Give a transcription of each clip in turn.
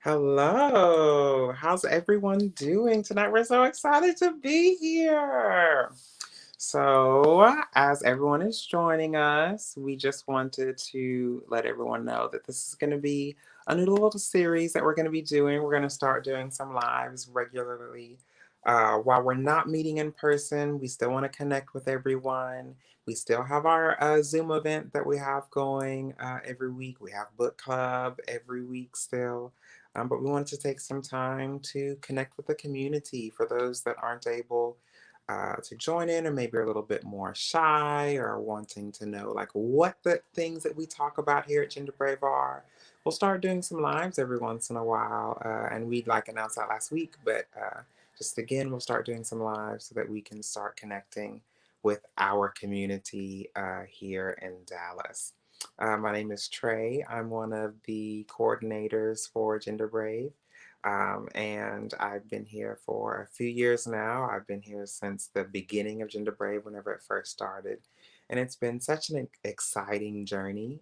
Hello. How's everyone doing tonight? We're so excited to be here. So, as everyone is joining us, we just wanted to let everyone know that this is going to be a new little series that we're going to be doing. We're going to start doing some lives regularly. While we're not meeting in person, we still want to connect with everyone. We still have our Zoom event that we have going every week. We have book club every week still. But we wanted to take some time to connect with the community for those that aren't able to join in or maybe are a little bit more shy or wanting to know like what the things that we talk about here at Gender Brave are. We'll start doing some lives every once in a while, and we'd like announced that last week, but just again, we'll start doing some lives so that we can start connecting with our community here in Dallas. My name is Trey. I'm one of the coordinators for Gender Brave. And I've been here for a few years now. I've been here since the beginning of Gender Brave, whenever it first started. And it's been such an exciting journey.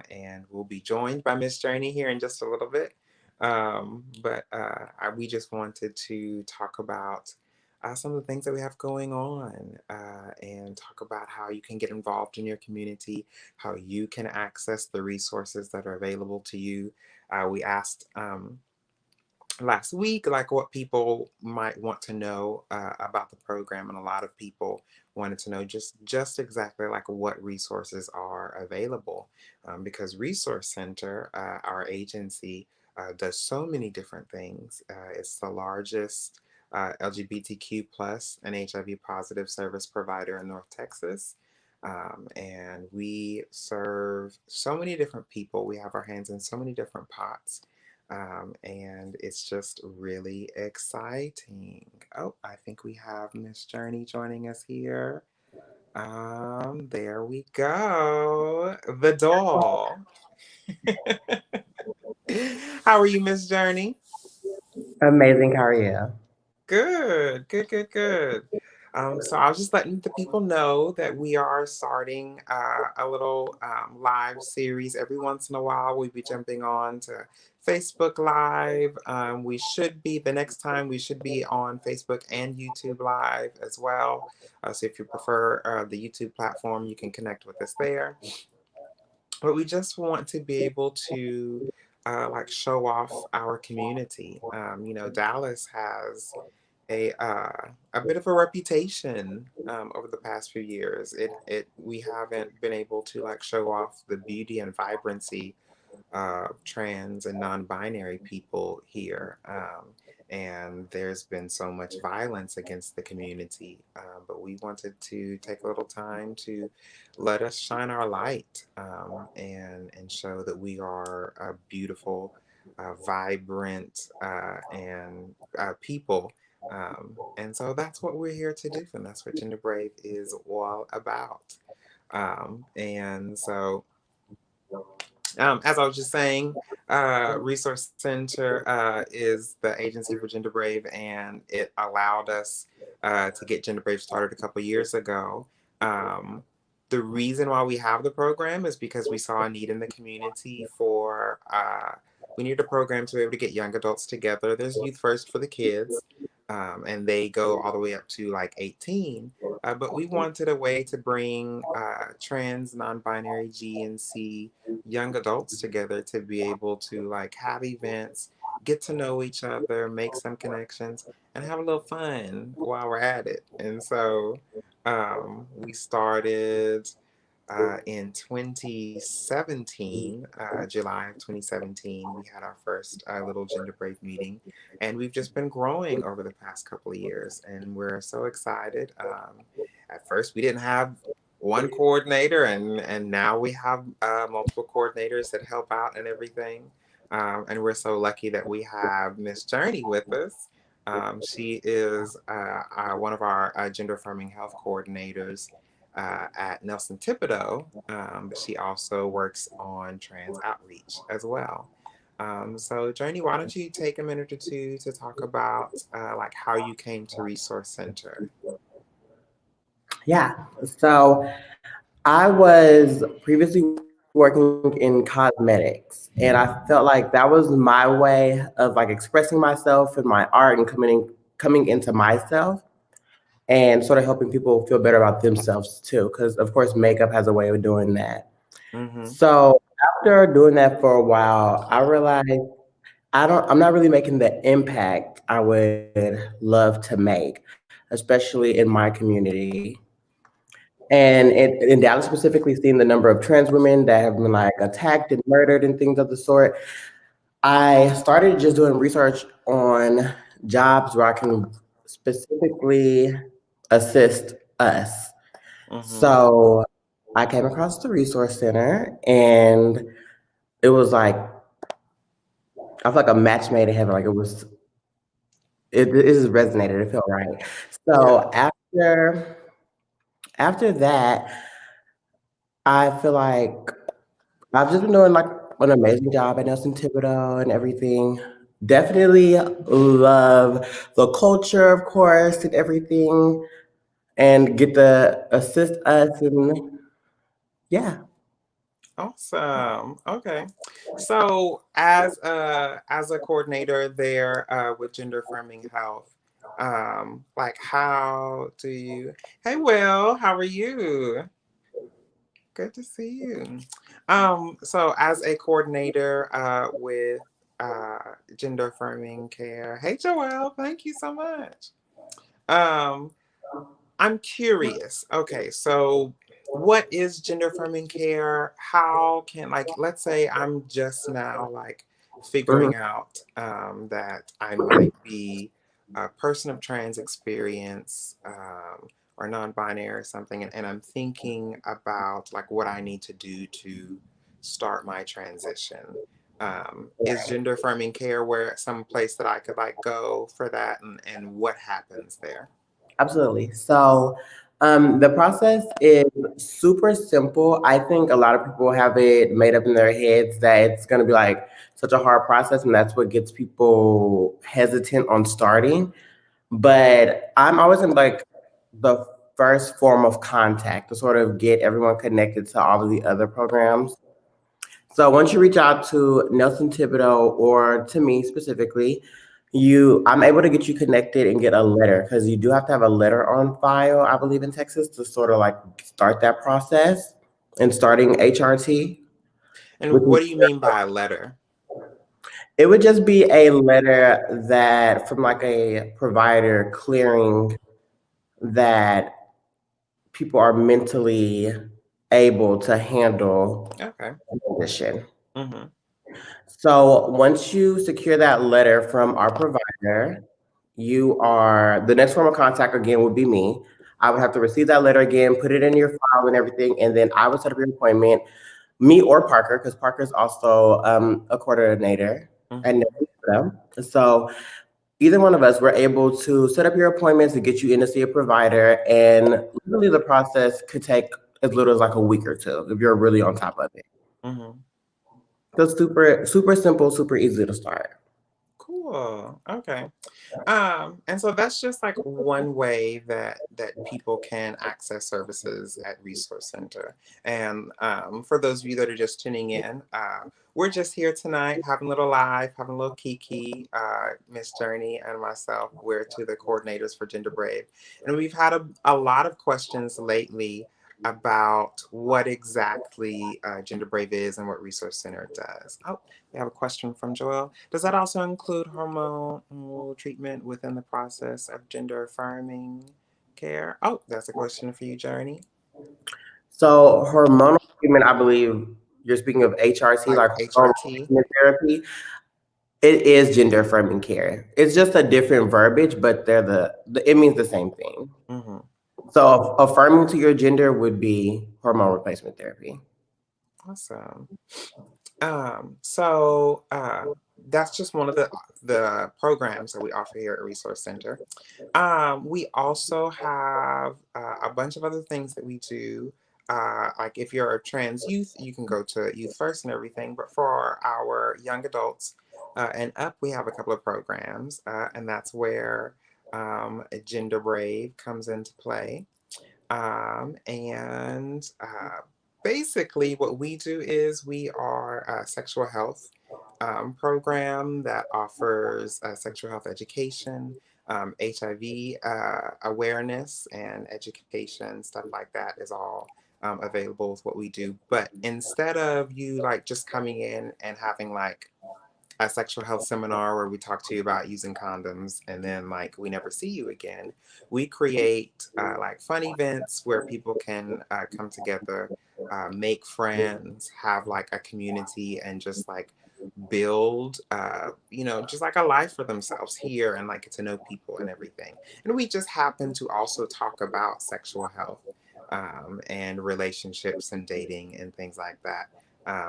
And we'll be joined by Miss Journey here in just a little bit. We just wanted to talk about some of the things that we have going on and talk about how you can get involved in your community, how you can access the resources that are available to you. We asked last week, like what people might want to know about the program, and a lot of people wanted to know just exactly like what resources are available, because Resource Center, our agency, does so many different things. It's the largest LGBTQ plus and HIV positive service provider in North Texas. And we serve so many different people. We have our hands in so many different pots, and it's just really exciting. Oh, I think we have Miss Journey joining us here. There we go. The doll. How are you, Miss Journey? Amazing. How are you? Good, good, good, good. So I was just letting the people know that we are starting a little live series every once in a while. We'll be jumping on to Facebook Live. We should be, the next time, we should be on Facebook and YouTube Live as well. So if you prefer the YouTube platform, you can connect with us there. But we just want to be able to like show off our community. Dallas has a bit of a reputation over the past few years. It we haven't been able to like show off the beauty and vibrancy trans and non-binary people here. And there's been so much violence against the community, but we wanted to take a little time to let us shine our light, and show that we are a beautiful, vibrant, and people. And so that's what we're here to do, and that's what Gender Brave is all about. And so as I was just saying, Resource Center is the agency for Gender Brave, and it allowed us to get Gender Brave started a couple years ago. Um, the reason why we have the program is because we saw a need in the community for, we need a program to be able to get young adults together. There's Youth First for the kids, and they go all the way up to like 18. But we wanted a way to bring trans, non-binary, G, and C young adults together to be able to like have events, get to know each other, make some connections, and have a little fun while we're at it. And so we started in 2017, July of 2017. We had our first little Gender Brave meeting, and we've just been growing over the past couple of years, and we're so excited. At first, we didn't have one coordinator, and now we have multiple coordinators that help out and everything. And we're so lucky that we have Miss Journey with us. She is one of our gender affirming health coordinators at Nelson Thibodeau, but she also works on trans outreach as well. So, Journey, why don't you take a minute or two to talk about like how you came to Resource Center? Yeah. So I was previously working in cosmetics. And I felt like that was my way of like expressing myself in my art and coming into myself and sort of helping people feel better about themselves too. Because of course makeup has a way of doing that. Mm-hmm. So after doing that for a while, I realized I'm not really making the impact I would love to make, especially in my community. And in Dallas specifically, seeing the number of trans women that have been like attacked and murdered and things of the sort, I started just doing research on jobs where I can specifically assist us. Mm-hmm. So I came across the resource center, and it was like I feel like a match made in heaven. Like it just resonated. It felt right. Yeah. So after that, I feel like I've just been doing like an amazing job at Nelson Thibodeau and everything. Definitely love the culture, of course, and everything, and get to assist us. And yeah, Awesome. Okay. So as a coordinator there with gender affirming health, like how do you hey Will, how are you? Good to see you. So as a coordinator with gender affirming care, hey Joelle, thank you so much. Um, I'm curious. Okay, so what is gender affirming care? How can, like, let's say I'm just now like mhm, figuring out that I might be a person of trans experience or non-binary or something, and I'm thinking about like what I need to do to start my transition. Is gender affirming care where some place that I could like go for that, and what happens there? absolutely. So the process is super simple. I think a lot of people have it made up in their heads that it's going to be like such a hard process, and that's what gets people hesitant on starting. But I'm always in like the first form of contact to sort of get everyone connected to all of the other programs. So once you reach out to Nelson Thibodeau or to me specifically, I'm able to get you connected and get a letter because you do have to have a letter on file, I believe, in Texas to sort of like start that process and starting HRT, And which is what do you mean by a letter? it would just be a letter that from like a provider clearing that people are mentally able to handle Okay. a condition. Mm-hmm. So once you secure that letter from our provider, the next form of contact again would be me. I would have to receive that letter again, put it in your file and everything, and then I would set up your appointment, me or Parker, because Parker's also a coordinator Mm-hmm. and so either one of us were able to set up your appointments to get you in to see a provider, and literally the process could take as little as like a week or two if you're really on top of it. Mm-hmm. So it's super simple, super easy to start. Cool. Okay. And so that's just like one way that people can access services at Resource Center. And for those of you that are just tuning in, we're just here tonight having a little live, having a little kiki. Miss Journey and myself, we're two of the coordinators for Gender Brave, and we've had a lot of questions lately about what exactly Gender Brave is and what Resource Center does. Oh, we have a question from Joel. Does that also include hormonal treatment within the process of gender affirming care? Oh, that's a question for you, Journey. So hormonal treatment, I believe you're speaking of HRT, Like like hormone HRT? replacement therapy. It is gender affirming care. It's just a different verbiage, but it means the same thing. Mm-hmm. So affirming to your gender would be hormone replacement therapy. Awesome. So that's just one of the programs that we offer here at Resource Center. We also have a bunch of other things that we do. Like if you're a trans youth, you can go to Youth First and everything. But for our young adults and up, we have a couple of programs, and that's where Gender Brave comes into play. And basically, what we do is we are a sexual health program that offers sexual health education, HIV awareness, and education, stuff like that is all available with what we do. But instead of you like just coming in and having like a sexual health seminar where we talk to you about using condoms and then like we never see you again, we create like fun events where people can come together, make friends, have like a community, and just like build just like a life for themselves here and like get to know people and everything. And we just happen to also talk about sexual health and relationships and dating and things like that.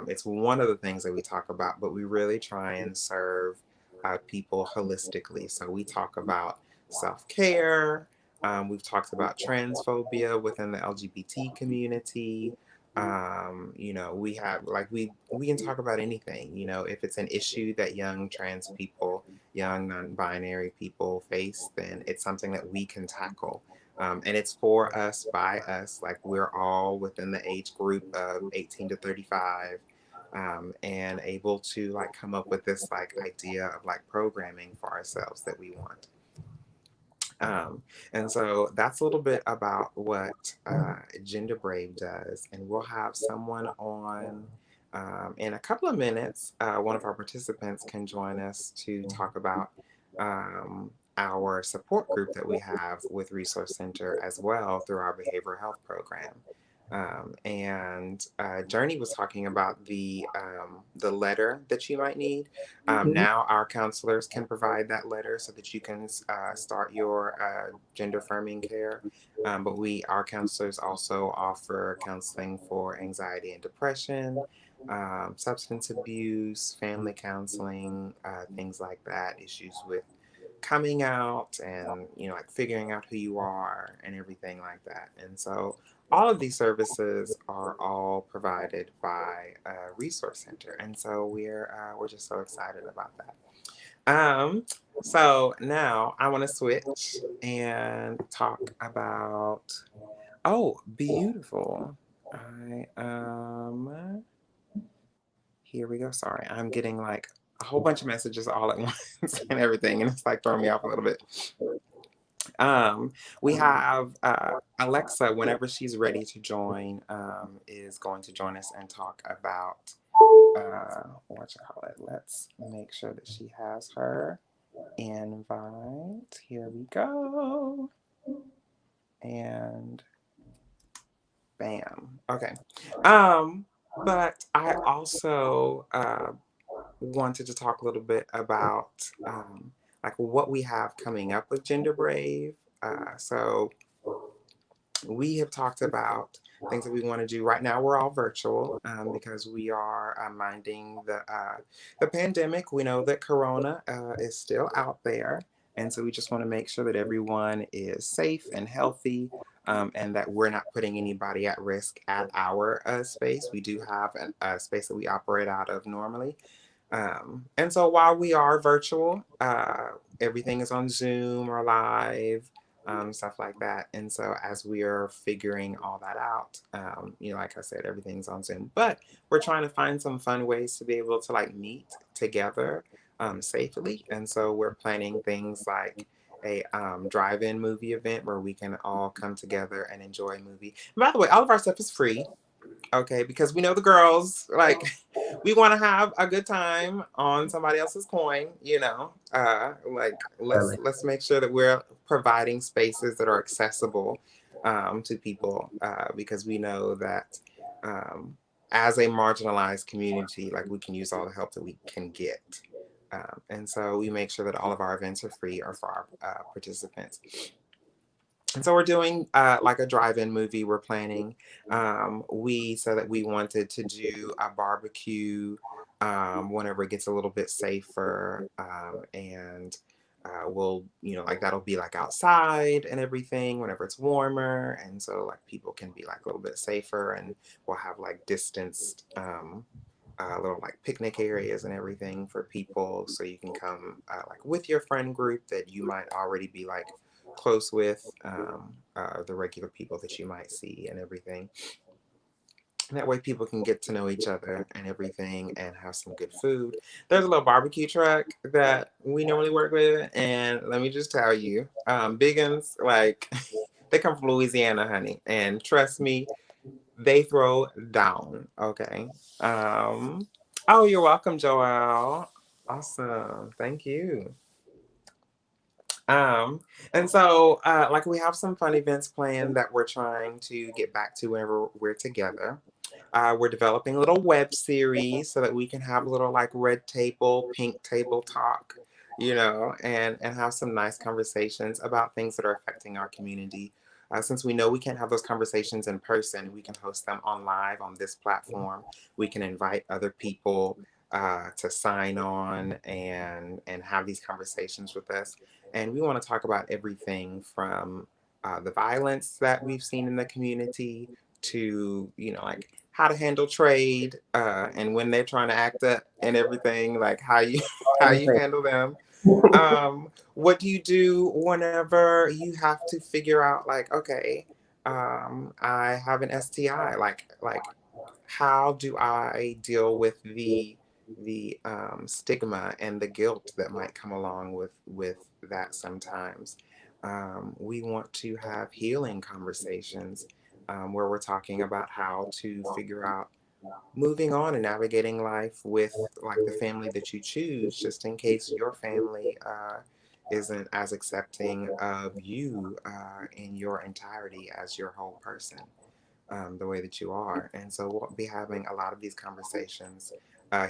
It's one of the things that we talk about, but we really try and serve people holistically. So we talk about self care. We've talked about transphobia within the LGBT community. We have like we can talk about anything. If it's an issue that young trans people, young non-binary people face, then it's something that we can tackle. And it's for us, by us. Like we're all within the age group of 18 to 35, and able to like come up with this like idea of like programming for ourselves that we want. And so that's a little bit about what Gender Brave does. And we'll have someone on in a couple of minutes. One of our participants can join us to talk about our support group that we have with Resource Center as well through our behavioral health program. And Journey was talking about the letter that you might need. Mhm. Now our counselors can provide that letter so that you can start your gender affirming care. But our counselors also offer counseling for anxiety and depression, substance abuse, family counseling, things like that, issues with coming out and like figuring out who you are and everything like that. And so all of these services are all provided by Resource Center, and so we're just so excited about that. So now I want to switch and talk about, oh, beautiful. I Here we go. Sorry, I'm getting like a whole bunch of messages all at once and everything, and it's like throwing me off a little bit. Um, we have Alexa, whenever she's ready to join, is going to join us and talk about what you call it. Let's make sure that she has her invite. Here we go. And bam. Okay. Um, but I also wanted to talk a little bit about like what we have coming up with Gender Brave. So we have talked about things that we want to do. Right now we're all virtual because we are minding the pandemic. We know that corona is still out there, and so we just want to make sure that everyone is safe and healthy, and that we're not putting anybody at risk at our space. We do have a space that we operate out of normally, and so while we are virtual, everything is on Zoom or live, stuff like that. And so as we are figuring all that out, like I said, everything's on Zoom, but we're trying to find some fun ways to be able to like meet together safely. And so we're planning things like a drive-in movie event where we can all come together and enjoy a movie. And by the way, all of our stuff is free. Okay, because we know the girls like we want to have a good time on somebody else's coin, like let's Really. let's make sure that we're providing spaces that are accessible to people, because we know that um, as a marginalized community, like we can use all the help that we can get, and so we make sure that all of our events are free or for our participants. And so we're doing like a drive-in movie. We're planning. We said that we wanted to do a barbecue whenever it gets a little bit safer, and we'll, like that'll be like outside and everything whenever it's warmer, and so like people can be like a little bit safer, and we'll have like distanced. Little like picnic areas and everything for people, so you can come like with your friend group that you might already be like close with, the regular people that you might see and everything. That way people can get to know each other and everything and have some good food. There's a little barbecue truck that we normally work with. And let me just tell you, Biggins, like, they come from Louisiana, honey. And trust me, they throw down. Okay. Um, oh, you're welcome, Joelle. Awesome. Thank you. Um, and so, like, we have some fun events planned that we're trying to get back to whenever we're together. We're developing a little web series so that we can have a little like red table, pink table talk, and have some nice conversations about things that are affecting our community. Since we know we can't have those conversations in person, we can host them on live on this platform. We can invite other people to sign on and have these conversations with us. And we want to talk about everything from the violence that we've seen in the community to, like how to handle trade and when they're trying to act up and everything, like how you how you handle them. What do you do whenever you have to figure out like, okay, I have an STI, like how do I deal with the stigma and the guilt that might come along with that sometimes. We want to have healing conversations where we're talking about how to figure out moving on and navigating life with like the family that you choose, just in case your family isn't as accepting of you in your entirety as your whole person, the way that you are. And so we'll be having a lot of these conversations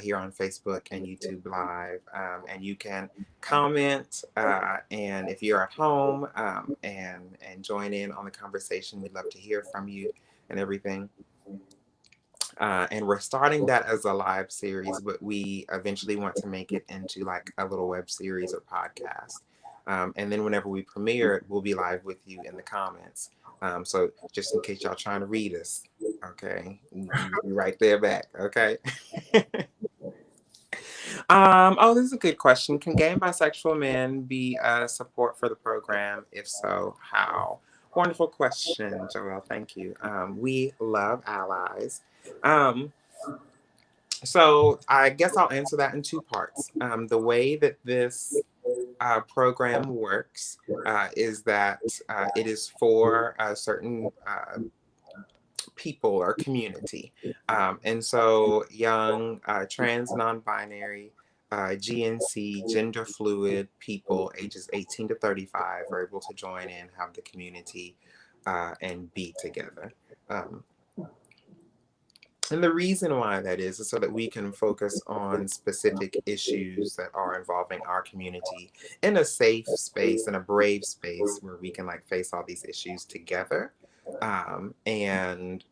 here on Facebook and YouTube Live. And you can comment, and if you're at home, and join in on the conversation, we'd love to hear from you and everything. And we're starting that as a live series, but we eventually want to make it into like a little web series or podcast. And then whenever we premiere it, we'll be live with you in the comments. So just in case y'all trying to read us, okay, we'll be right there back. Okay. Oh, this is a good question. Can gay and bisexual men be a support for the program? If so, how? Wonderful question, Joelle. Thank you. We love allies. Um, so I guess I'll answer that in two parts. The way that this program works is that it is for a certain people or community. And so young, trans, non binary, GNC, gender fluid people ages 18 to 35 are able to join in, have the community, and be together. Um, and the reason why that is so that we can focus on specific issues that are involving our community in a safe space, in a brave space where we can like face all these issues together, and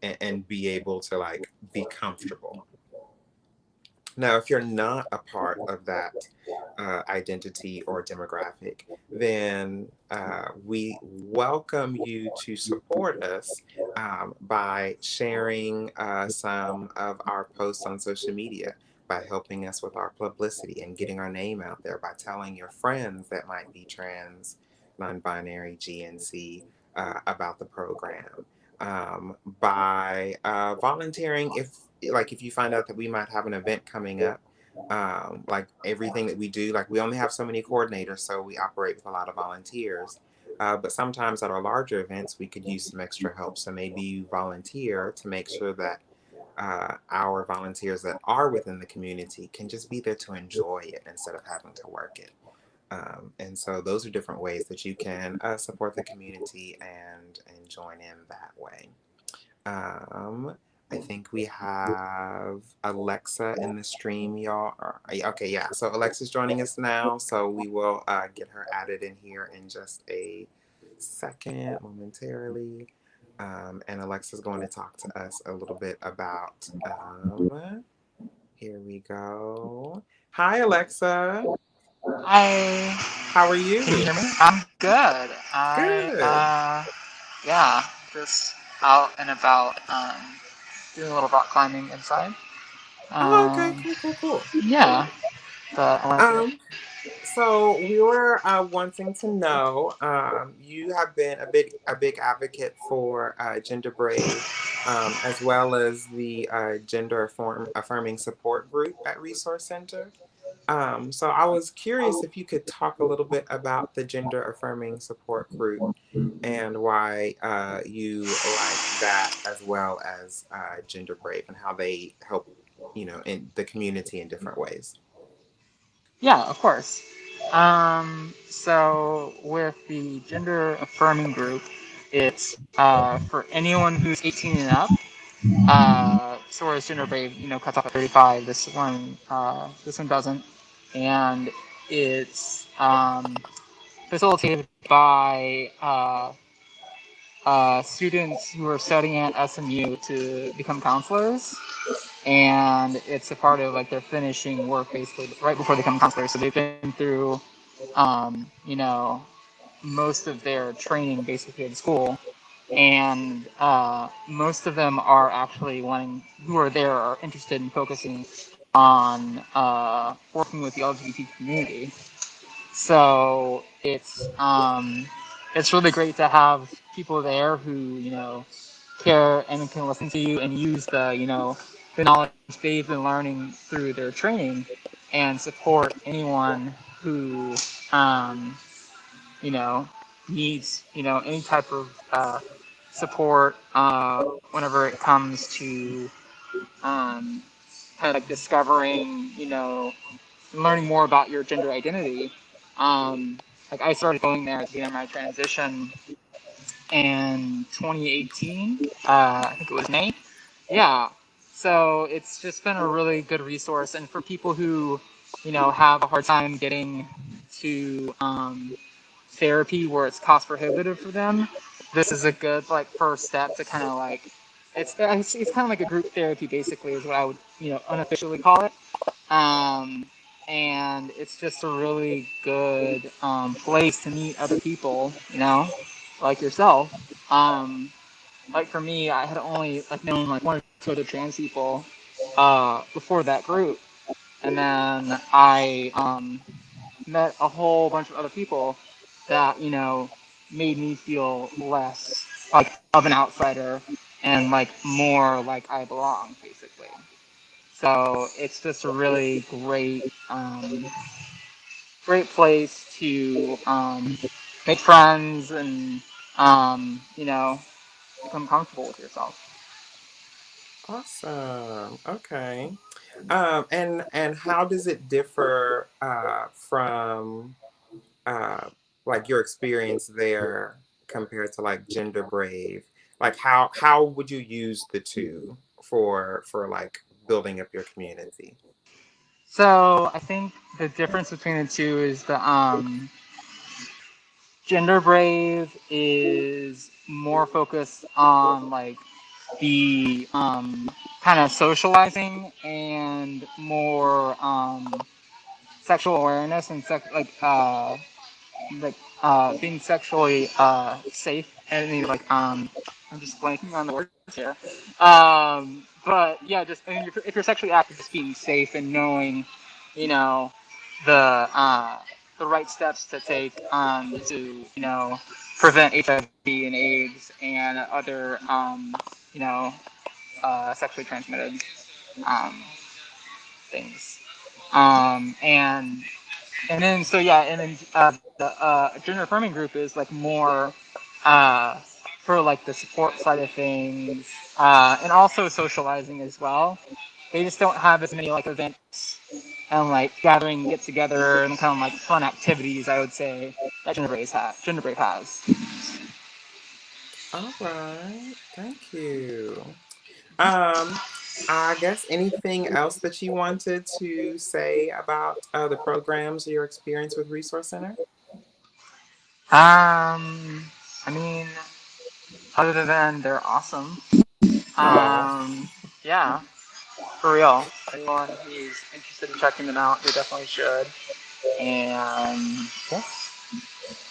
and be able to like be comfortable. Now, if you're not a part of that identity or demographic, then we welcome you to support us by sharing some of our posts on social media, by helping us with our publicity and getting our name out there, by telling your friends that might be trans, non binary, GNC about the program. By volunteering if you find out that we might have an event coming up, like everything that we do, like we only have so many coordinators, so we operate with a lot of volunteers. But sometimes at our larger events, we could use some extra help. So maybe you volunteer to make sure that our volunteers that are within the community can just be there to enjoy it instead of having to work it. And so those are different ways that you can support the community and join in that way. Um, I think we have Alexa in the stream, y'all. Okay, yeah. So Alexa's joining us now. So we will get her added in here in just a second, momentarily. And Alexa's going to talk to us a little bit about. Here we go. Hi, Alexa. Hi, How are can you you? hear me? I'm good. Good. Yeah, just out and about, doing a little rock climbing inside. Oh, okay. Um, Cool, cool, cool. yeah, but I like it. Um, So we were wanting to know. You have been a big advocate for Gender Brave, as well as the affirming support group at Resource Center. So I was curious if you could talk a little bit about the gender affirming support group and why you like that as well as Gender Brave and how they help, in the community in different ways. Yeah, of course. So with the gender affirming group, it's for anyone who's 18 and up. So whereas Gender Brave, cuts off at 35, this one doesn't, and it's facilitated by students who are studying at SMU to become counselors, and it's a part of like their finishing work basically right before they become counselors. So they've been through, you know, most of their training basically at school, and most of them are actually who are there are interested in focusing on working with the LGBT community. So it's really great to have people there who care and can listen to you and use the knowledge they've been learning through their training and support anyone who um, you know needs any type of support whenever it comes to um, kind of like discovering learning more about your gender identity. Um, like I started going there at the beginning of my transition in 2018. I think it was May. Yeah. So it's just been a really good resource, and for people who, have a hard time getting to therapy where it's cost prohibitive for them, this is a good like first step to kind of like it's kind of like a group therapy basically is what I would unofficially call it. Um, and it's just a really good place to meet other people, like yourself. Like for me, I had only like known like one or two other trans people before that group, and then I met a whole bunch of other people that made me feel less like of an outsider and like more like I belong, basically. So it's just a really great place to make friends and become comfortable with yourself. Awesome. Okay. And how does it differ from uh, like your experience there compared to like Gender Brave? Like how would you use the two for like building up your community? So I think the difference between the two is the Gender Brave is more focused on like the kind of socializing and more sexual awareness and being sexually safe and I'm just blanking on the words here. But yeah, just if you're sexually active, just being safe and knowing, you know, the uh, the right steps to take to prevent HIV and AIDS and other you know sexually transmitted um, things. And then so yeah, and then the gender affirming group is like more uh, for like the support side of things, and also socializing as well. They just don't have as many like events and like gathering, get together, and kind of like fun activities. I would say that Gender Brave has. All right. Thank you. Um, I guess anything else that you wanted to say about the programs or your experience with Resource Center? I mean, other than they're awesome. Oh, Yeah, for real. Anyone who's interested in checking them out, they definitely should. And yeah,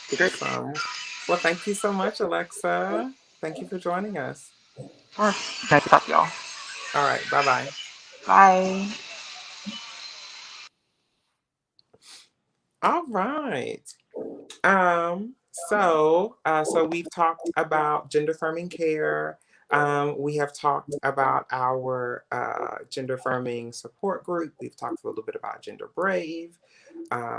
be great. awesome. Well, thank you so much, Alexa. Thank you for joining us. Of course. Nice to talk to y'all. All right. Bye bye. Bye. All right. So we've talked about gender affirming care. We have talked about our gender affirming support group. We've talked a little bit about Gender Brave.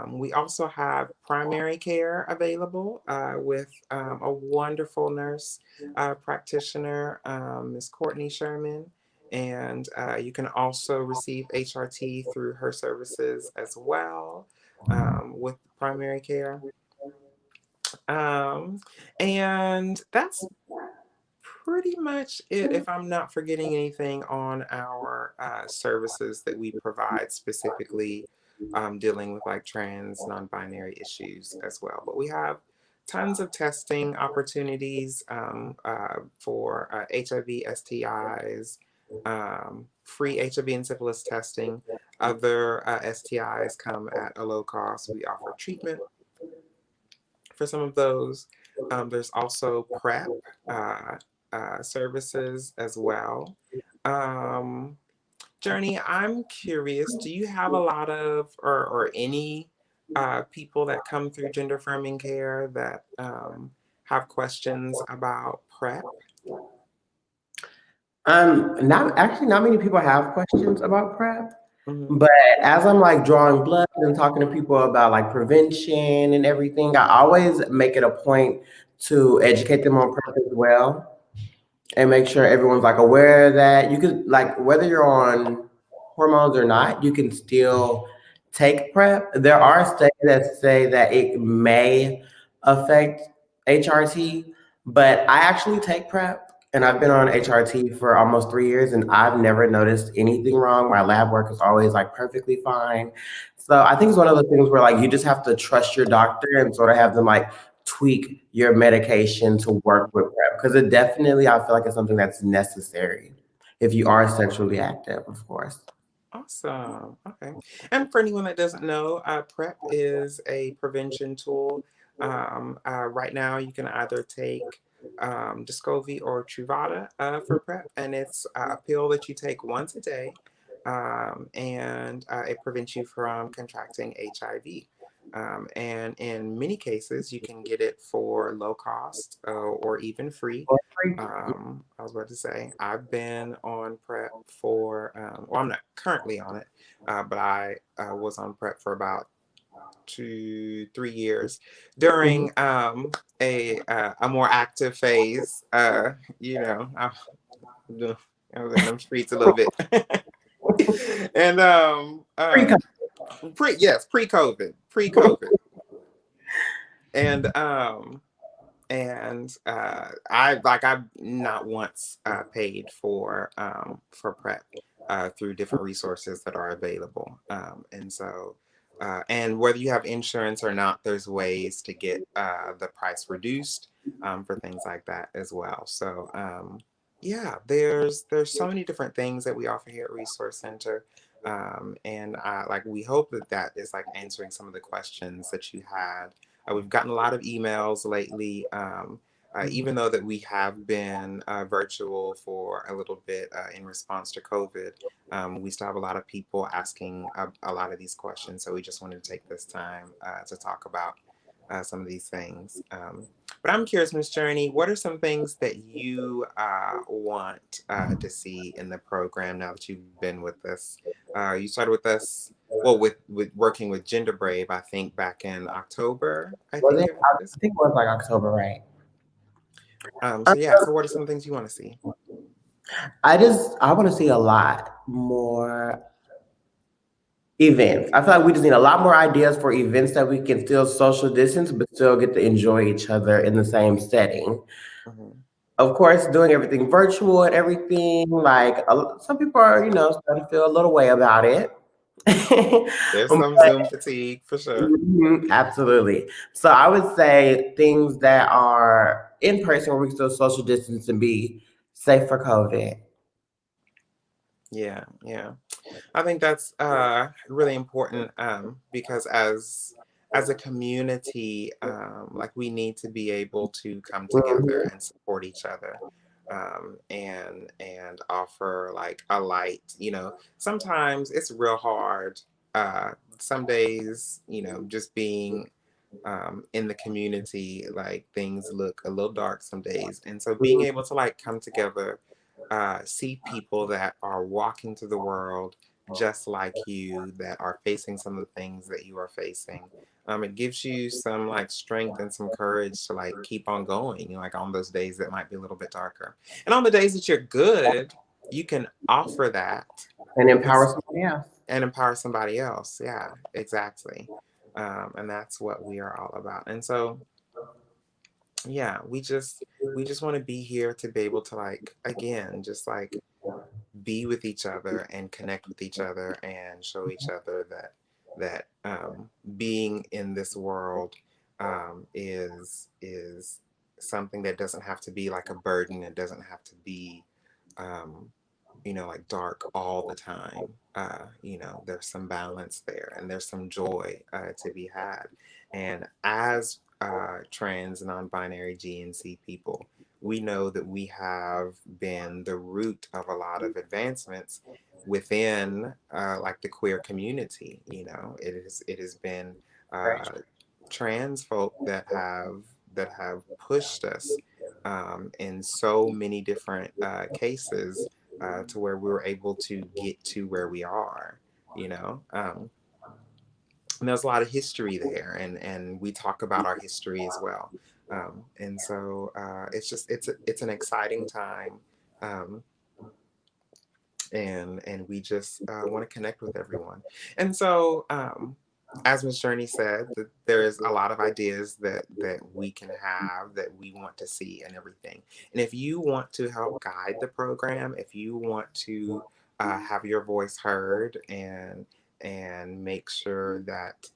We also have primary care available with a wonderful nurse practitioner, Ms. Courtney Sherman. And you can also receive HRT through her services as well with primary care. Um, and that's pretty much it, if I'm not forgetting anything on our services that we provide specifically dealing with like trans, non binary issues as well. But we have tons of testing opportunities for HIV, STIs, free HIV and syphilis testing. Other STIs come at a low cost. We offer treatment for some of those. There's also PrEP uh, services as well. Um, Journey, I'm curious, do you have a lot of or any people that come through gender affirming care that have questions about PrEP? Not many people have questions about PrEP, Hmm. but as I'm like drawing blood and talking to people about like prevention and everything, I always make it a point to educate them on PrEP as well and make sure everyone's like aware that you could like whether you're on hormones or not, you can still take PrEP. There are studies that say that it may affect HRT, but I actually take PrEP and I've been on HRT for almost 3 years and I've never noticed anything wrong. My lab work is always like perfectly fine. So I think it's one of those things where like you just have to trust your doctor and sort of have them like tweak your medication to work with PrEP because it definitely I feel like it's something that's necessary if you are sexually active, of course. Awesome. Okay. And for anyone that doesn't know, PrEP is a prevention tool. Right now, you can either take Descovy or Truvada for PrEP, and it's a pill that you take once a day, and it prevents you from contracting HIV. And in many cases, you can get it for low cost or even free. I was about to say, I've been on PrEP for, well, I'm not currently on it, but I was on PrEP for about 3 years Mhm. during a more active phase. I was in them streets a little bit, and pre-COVID, and I've not once paid for PrEP through different resources that are available, and whether you have insurance or not, there's ways to get the price reduced for things like that as well. So yeah, there's so many different things that we offer here at Resource Center. And like we hope that that is like answering some of the questions that you had. We've gotten a lot of emails lately, even though that we have been virtual for a little bit in response to COVID. We still have a lot of people asking a lot of these questions, so we just wanted to take this time to talk about some of these things. But I'm curious, Miss Journey, what are some things that you want to see in the program now that you've been with us? You started with us, well, with working with Gender Brave, I think back in October, I Was think it? it I was. think it was like October, right? So yeah, so what are some things you want to see? I want to see a lot more events. I feel like we just need a lot more ideas for events that we can still social distance but still get to enjoy each other in the same setting. Hmm. Of course, doing everything virtual and everything, like some people are, starting to feel a little way about it. There's some But Zoom fatigue for sure. absolutely. So I would say things that are in person where we can still social distance and be safe for COVID. Yeah, yeah. I think that's really important because as a community, like we need to be able to come together Mhm. and support each other, and offer like a light. Sometimes it's real hard uh, some days, just being in the community, like things look a little dark some days. And so being able to like come together, see people that are walking through the world just like you, that are facing some of the things that you are facing. It gives you some like strength and some courage to like keep on going, like on those days that might be a little bit darker. And on the days that you're good, you can offer that And and empower somebody else. empower somebody else. Yeah, exactly. And that's what we are all about. And so, yeah, we just want to be here to be able to like again, just like be with each other and connect with each other and show each other that being in this world is something that doesn't have to be like a burden. It doesn't have to be um, like dark all the time. There's some balance there and there's some joy to be had. And as trans, non binary, GNC people, we know that we have been the root of a lot of advancements within like the queer community. It has been Very uh, true. trans folk that have pushed us in so many different cases to where we were able to get to where we are. You know, and there's a lot of history there, and we talk about our history as well. And so it's an exciting time. Um, and we just want to connect with everyone. And so, as Miss Journey said, there is a lot of ideas that we can have that we want to see and everything. And if you want to help guide the program, if you want to have your voice heard and make sure that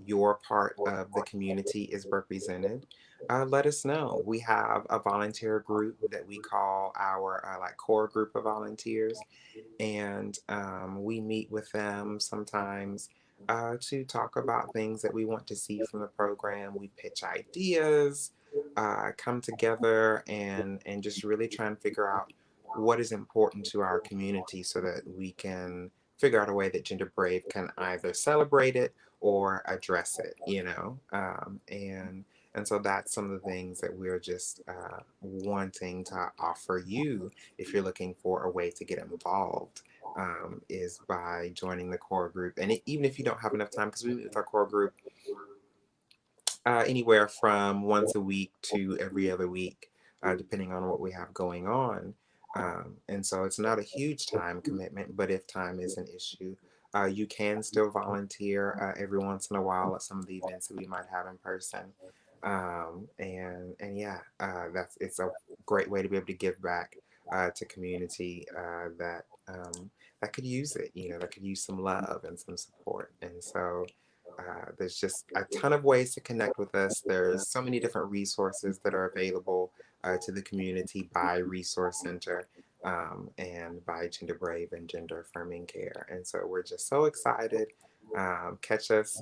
your part of the community is represented, let us know. We have a volunteer group that we call our like core group of volunteers, and we meet with them sometimes to talk about things that we want to see from the program. We pitch ideas, come together, and just really try and figure out what is important to our community so that we can figure out a way that Gender Brave can either celebrate it or address it, and so that's some of the things that we're just wanting to offer you if you're looking for a way to get involved, is by joining the core group. And even if you don't have enough time, because we meet with our core group anywhere from once a week to every other week, depending on what we have going on. And so it's not a huge time commitment, but if time is an issue, you can still volunteer every once in a while at some of the events that we might have in person. And yeah, it's a great way to be able to give back to community that could use it, that could use some love and some support. And so there's just a ton of ways to connect with us. There's so many different resources that are available to the community by Resource Center and by Gender Brave and Gender Affirming Care. And so we're just so excited. Catch us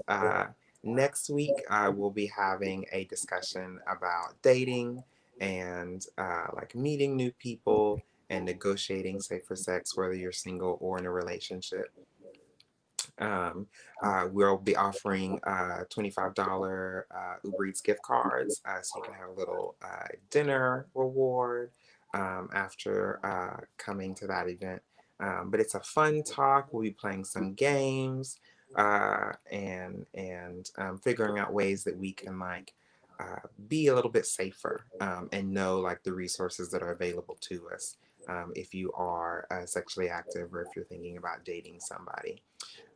next week. We'll be having a discussion about dating and like meeting new people and negotiating safer sex, whether you're single or in a relationship. Um, we'll be offering $25 Uber Eats gift cards, so you can have a little dinner reward after coming to that event. But it's a fun talk. We'll be playing some games and figuring out ways that we can like be a little bit safer and know like the resources that are available to us if you are sexually active or if you're thinking about dating somebody.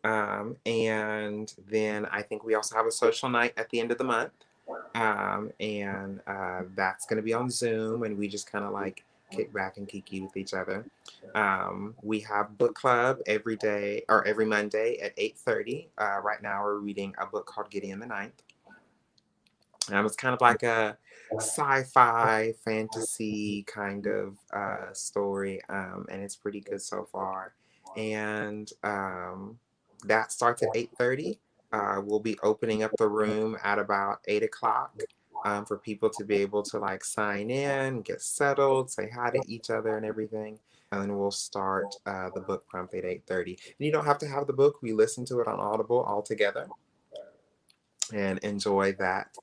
And then I think we also have a social night at the end of the month. And that's going to be on Zoom, and we just kind of like kick back and kiki with each other. We have book club every day or every Monday at 8:30. Right now we're reading a book called Gideon the Ninth. It's kind of like a sci-fi fantasy kind of story, and it's pretty good so far. And that starts at 8:30. We'll be opening up the room at about 8 o'clock for people to be able to like sign in, get settled, say hi to each other, and everything. and then we'll start the book prompt at 8:30. And you don't have to have the book. We listen to it on Audible all together and enjoy that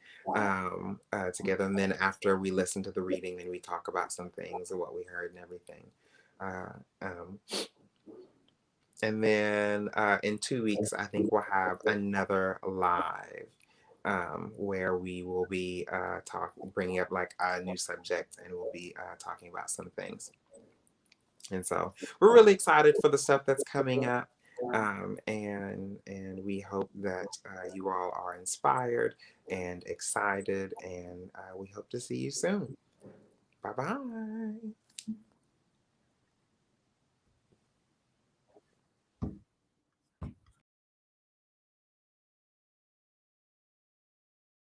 together. And then after we listen to the reading, then we talk about some things and what we heard and everything. Uh, um, and then in 2 weeks, I think we'll have another live where we will be bringing up like a new subject, and we'll be talking about some things. And so we're really excited for the stuff that's coming up. And we hope that you all are inspired and excited, and we hope to see you soon. Bye bye.